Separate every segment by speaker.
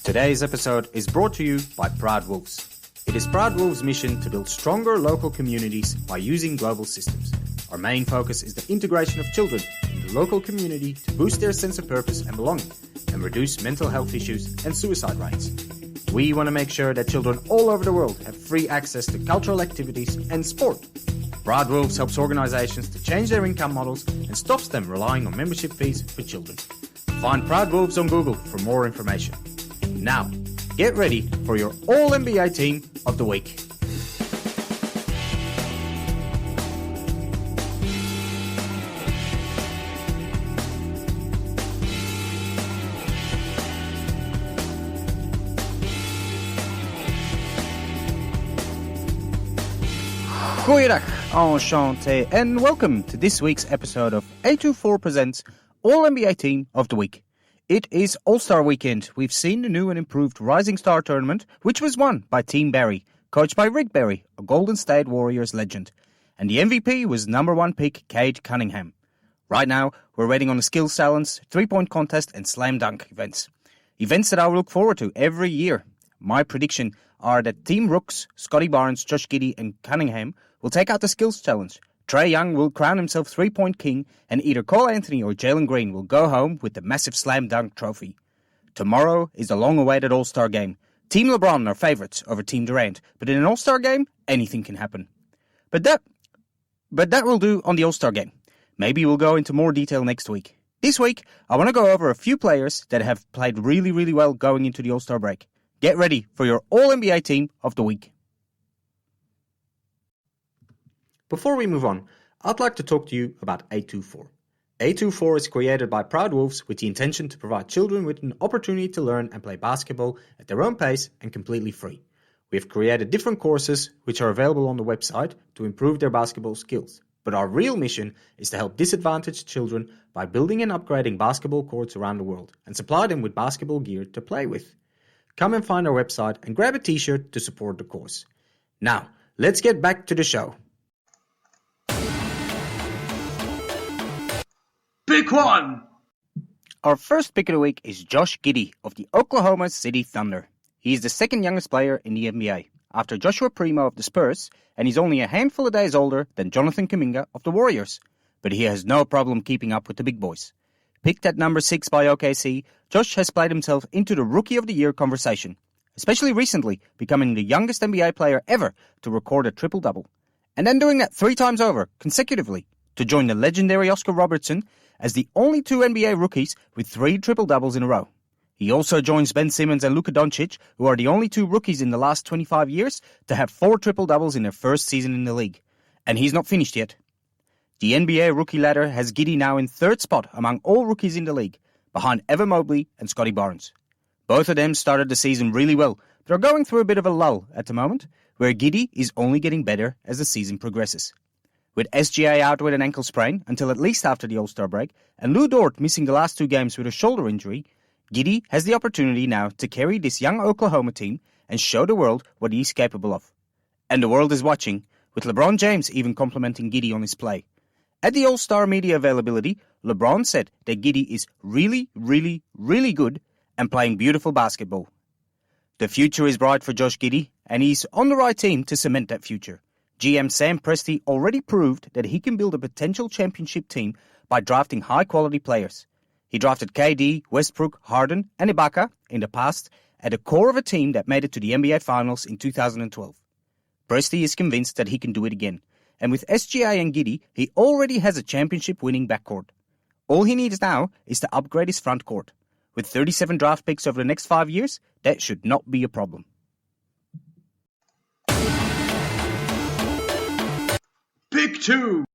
Speaker 1: Today's episode is brought to you by Proud Wolves. It is Proud Wolves' mission to build stronger local communities by using global systems. Our main focus is the integration of children in the local community to boost their sense of purpose and belonging and reduce mental health issues and suicide rates. We want to make sure that children all over the world have free access to cultural activities and sport. Proud Wolves helps organizations to change their income models and stops them relying on membership fees for children. Find Proud Wolves on Google for more information. Now, get ready for your All-NBA Team of the Week. Goeiedag, enchantée, and welcome to this week's episode of A24 Presents All-NBA Team of the Week. It is All-Star Weekend. We've seen the new and improved Rising Star Tournament, which was won by Team Barry, coached by Rick Barry, a Golden State Warriors legend. And the MVP was number 1 pick Cade Cunningham. Right now, we're waiting on the skills challenge, 3-point contest, and slam dunk events. Events that I will look forward to every year. My prediction are that Team Rooks, Scotty Barnes, Josh Giddy, and Cunningham will take out the skills challenge. Trae Young will crown himself 3-point king, and either Cole Anthony or Jalen Green will go home with the massive slam dunk trophy. Tomorrow is the long-awaited All-Star game. Team LeBron are favorites over Team Durant, but in an All-Star game, anything can happen. But that will do on the All-Star game. Maybe we'll go into more detail next week. This week, I want to go over a few players that have played really, really well going into the All-Star break. Get ready for your All-NBA Team of the Week. Before we move on, I'd like to talk to you about A24. A24 is created by Proud Wolves with the intention to provide children with an opportunity to learn and play basketball at their own pace and completely free. We have created different courses which are available on the website to improve their basketball skills. But our real mission is to help disadvantaged children by building and upgrading basketball courts around the world and supply them with basketball gear to play with. Come and find our website and grab a t-shirt to support the course. Now, let's get back to the show.
Speaker 2: Pick one!
Speaker 1: Our first pick of the week is Josh Giddy of the Oklahoma City Thunder. He is the second youngest player in the NBA, after Joshua Primo of the Spurs, and he's only a handful of days older than Jonathan Kuminga of the Warriors. But he has no problem keeping up with the big boys. Picked at number 6 by OKC, Josh has played himself into the Rookie of the Year conversation, especially recently becoming the youngest NBA player ever to record a triple-double, and then doing that 3 times over, consecutively, to join the legendary Oscar Robertson as the only 2 NBA rookies with 3 triple-doubles in a row. He also joins Ben Simmons and Luka Doncic, who are the only 2 rookies in the last 25 years to have 4 triple-doubles in their first season in the league. And he's not finished yet. The NBA rookie ladder has Giddy now in 3rd spot among all rookies in the league, behind Evan Mobley and Scotty Barnes. Both of them started the season really well, but are going through a bit of a lull at the moment, where Giddy is only getting better as the season progresses. With SGA out with an ankle sprain until at least after the All-Star break, and Lou Dort missing the last 2 games with a shoulder injury, Giddy has the opportunity now to carry this young Oklahoma team and show the world what he's capable of. And the world is watching, with LeBron James even complimenting Giddy on his play. At the All-Star media availability, LeBron said that Giddy is really, really, really good and playing beautiful basketball. The future is bright for Josh Giddy, and he's on the right team to cement that future. GM Sam Presti already proved that he can build a potential championship team by drafting high-quality players. He drafted KD, Westbrook, Harden, and Ibaka in the past at the core of a team that made it to the NBA Finals in 2012. Presti is convinced that he can do it again, and with SGA and Giddy, he already has a championship-winning backcourt. All he needs now is to upgrade his front court. With 37 draft picks over the next 5 years, that should not be a problem.
Speaker 2: Pick two!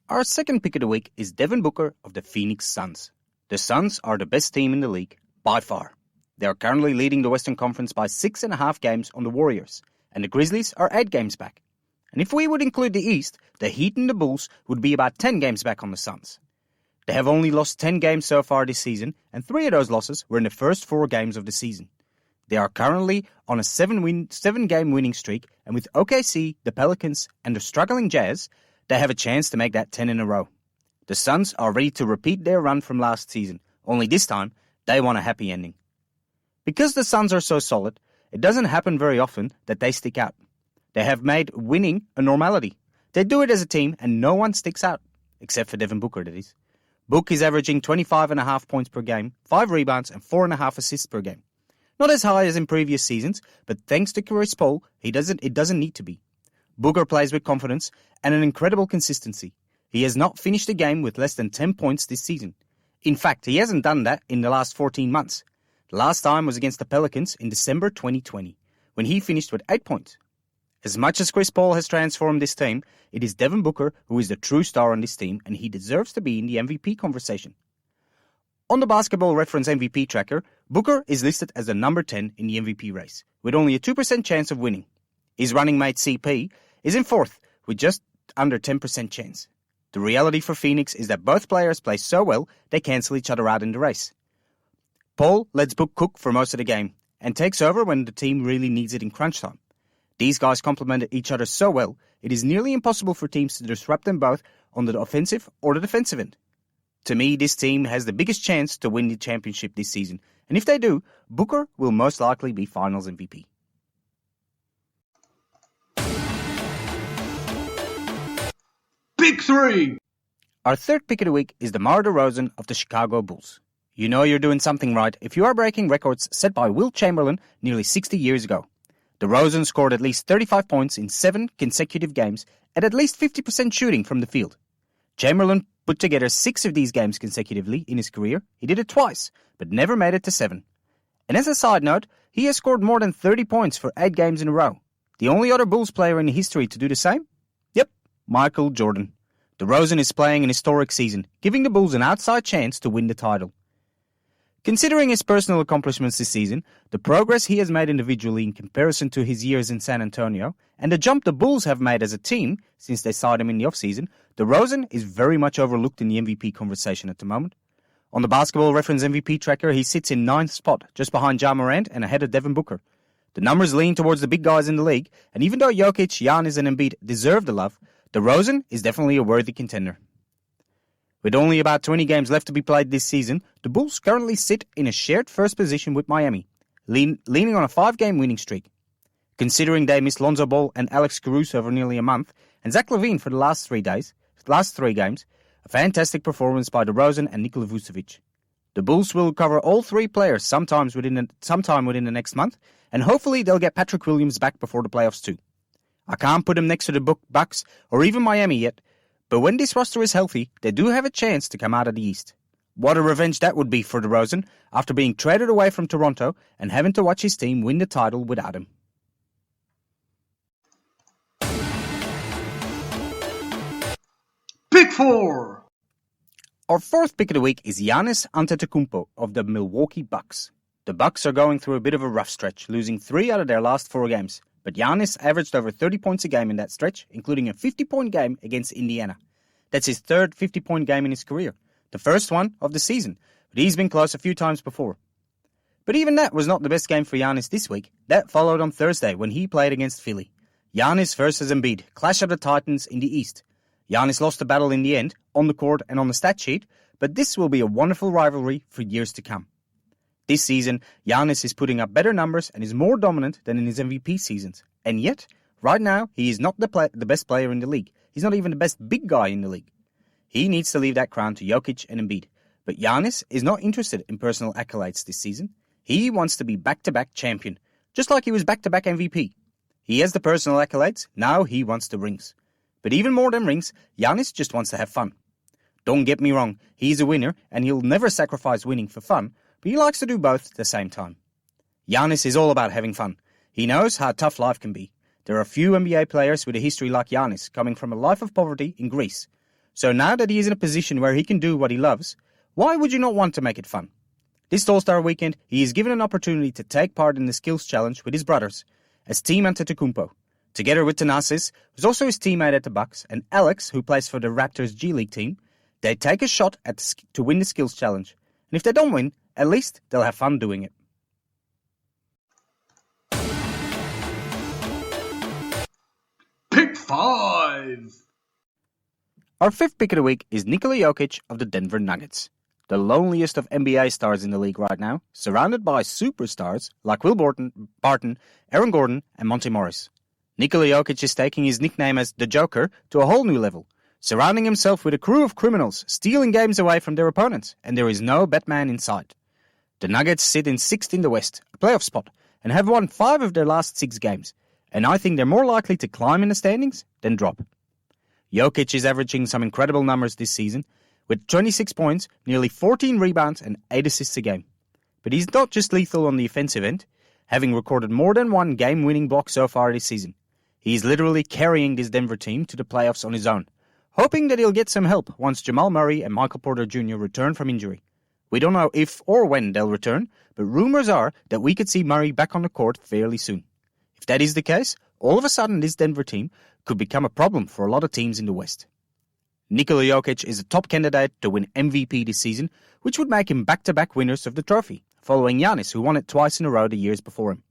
Speaker 1: Our second pick of the week is Devin Booker of the Phoenix Suns. The Suns are the best team in the league, by far. They are currently leading the Western Conference by 6.5 games on the Warriors, and the Grizzlies are 8 games back. And if we would include the East, the Heat and the Bulls would be about 10 games back on the Suns. They have only lost 10 games so far this season, and 3 of those losses were in the first 4 games of the season. They are currently on a 7-game winning streak, and with OKC, the Pelicans, and the struggling Jazz, they have a chance to make that 10 in a row. The Suns are ready to repeat their run from last season, only this time, they want a happy ending. Because the Suns are so solid, it doesn't happen very often that they stick out. They have made winning a normality. They do it as a team and no one sticks out, except for Devin Booker, that is. Book is averaging 25.5 points per game, 5 rebounds and 4.5 assists per game. Not as high as in previous seasons, but thanks to Chris Paul, it doesn't need to be. Booker plays with confidence and an incredible consistency. He has not finished a game with less than 10 points this season. In fact, he hasn't done that in the last 14 months. The last time was against the Pelicans in December 2020, when he finished with 8 points. As much as Chris Paul has transformed this team, it is Devin Booker who is the true star on this team, and he deserves to be in the MVP conversation. On the Basketball Reference MVP tracker, Booker is listed as the number 10 in the MVP race, with only a 2% chance of winning. His running mate CP is in 4th, with just under 10% chance. The reality for Phoenix is that both players play so well, they cancel each other out in the race. Paul lets Book cook for most of the game, and takes over when the team really needs it in crunch time. These guys complement each other so well, it is nearly impossible for teams to disrupt them both on the offensive or the defensive end. To me, this team has the biggest chance to win the championship this season, and if they do, Booker will most likely be Finals MVP.
Speaker 2: Pick 3.
Speaker 1: Our third pick of the week is DeMar DeRozan of the Chicago Bulls. You know you're doing something right if you are breaking records set by Wilt Chamberlain nearly 60 years ago. DeRozan scored at least 35 points in 7 consecutive games at least 50% shooting from the field. Chamberlain put together 6 of these games consecutively in his career. He did it twice, but never made it to 7. And as a side note, he has scored more than 30 points for 8 games in a row. The only other Bulls player in history to do the same? Yep, Michael Jordan. DeRozan is playing an historic season, giving the Bulls an outside chance to win the title. Considering his personal accomplishments this season, the progress he has made individually in comparison to his years in San Antonio, and the jump the Bulls have made as a team since they signed him in the offseason, DeRozan is very much overlooked in the MVP conversation at the moment. On the Basketball Reference MVP tracker, he sits in 9th spot, just behind Ja Morant and ahead of Devin Booker. The numbers lean towards the big guys in the league, and even though Jokic, Giannis and Embiid deserve the love, DeRozan is definitely a worthy contender. With only about 20 games left to be played this season, the Bulls currently sit in a shared first position with Miami, leaning on a 5-game winning streak. Considering they missed Lonzo Ball and Alex Caruso for nearly a month, and Zach LaVine for the last 3 games, a fantastic performance by DeRozan and Nikola Vucevic. The Bulls will cover all 3 players sometime within the next month, and hopefully they'll get Patrick Williams back before the playoffs too. I can't put them next to the Bucks or even Miami yet, but when this roster is healthy, they do have a chance to come out of the East. What a revenge that would be for DeRozan after being traded away from Toronto and having to watch his team win the title without him.
Speaker 2: Pick 4.
Speaker 1: Our fourth pick of the week is Giannis Antetokounmpo of the Milwaukee Bucks. The Bucks are going through a bit of a rough stretch, losing 3 out of their last 4 games. But Giannis averaged over 30 points a game in that stretch, including a 50-point game against Indiana. That's his third 50-point game in his career, the first one of the season, but he's been close a few times before. But even that was not the best game for Giannis this week. That followed on Thursday when he played against Philly. Giannis versus Embiid, clash of the Titans in the East. Giannis lost the battle in the end, on the court and on the stat sheet, but this will be a wonderful rivalry for years to come. This season, Giannis is putting up better numbers and is more dominant than in his MVP seasons. And yet, right now, he is not the best player in the league. He's not even the best big guy in the league. He needs to leave that crown to Jokic and Embiid. But Giannis is not interested in personal accolades this season. He wants to be back-to-back champion, just like he was back-to-back MVP. He has the personal accolades, now he wants the rings. But even more than rings, Giannis just wants to have fun. Don't get me wrong, he's a winner and he'll never sacrifice winning for fun, but he likes to do both at the same time. Giannis is all about having fun. He knows how tough life can be. There are few NBA players with a history like Giannis, coming from a life of poverty in Greece. So now that he is in a position where he can do what he loves, why would you not want to make it fun? This All-Star weekend, he is given an opportunity to take part in the skills challenge with his brothers, as Team Antetokounmpo. Together with Thanasis, who's also his teammate at the Bucks, and Alex, who plays for the Raptors G League team, they take a shot to win the skills challenge. And if they don't win, at least they'll have fun doing it.
Speaker 2: Pick 5.
Speaker 1: Our fifth pick of the week is Nikola Jokic of the Denver Nuggets. the loneliest of NBA stars in the league right now, surrounded by superstars like Will Barton, Aaron Gordon, and Monte Morris. Nikola Jokic is taking his nickname as the Joker to a whole new level, surrounding himself with a crew of criminals, stealing games away from their opponents, and there is no Batman in sight. The Nuggets sit in 6th in the West, a playoff spot, and have won 5 of their last 6 games, and I think they're more likely to climb in the standings than drop. Jokic is averaging some incredible numbers this season, with 26 points, nearly 14 rebounds, and 8 assists a game. But he's not just lethal on the offensive end, having recorded more than 1 game-winning block so far this season. He is literally carrying this Denver team to the playoffs on his own, hoping that he'll get some help once Jamal Murray and Michael Porter Jr. return from injury. We don't know if or when they'll return, but rumors are that we could see Murray back on the court fairly soon. If that is the case, all of a sudden this Denver team could become a problem for a lot of teams in the West. Nikola Jokic is a top candidate to win MVP this season, which would make him back-to-back winners of the trophy, following Giannis, who won it twice in a row the years before him.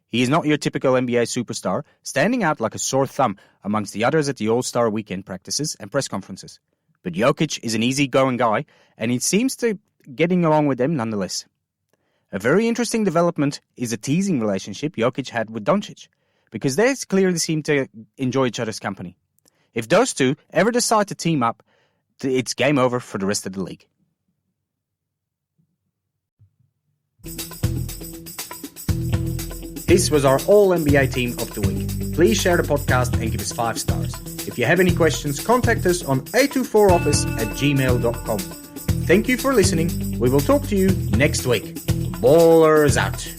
Speaker 1: He is not your typical NBA superstar, standing out like a sore thumb amongst the others at the All-Star weekend practices and press conferences. But Jokic is an easygoing guy, and he seems to getting along with them nonetheless. A very interesting development is a teasing relationship Jokic had with Doncic, because they clearly seem to enjoy each other's company. If those two ever decide to team up, it's game over for the rest of the league. This was our All-NBA Team of the Week. Please share the podcast and give us 5 stars. If you have any questions, contact us on a24office@gmail.com. Thank you for listening. We will talk to you next week. Ballers out.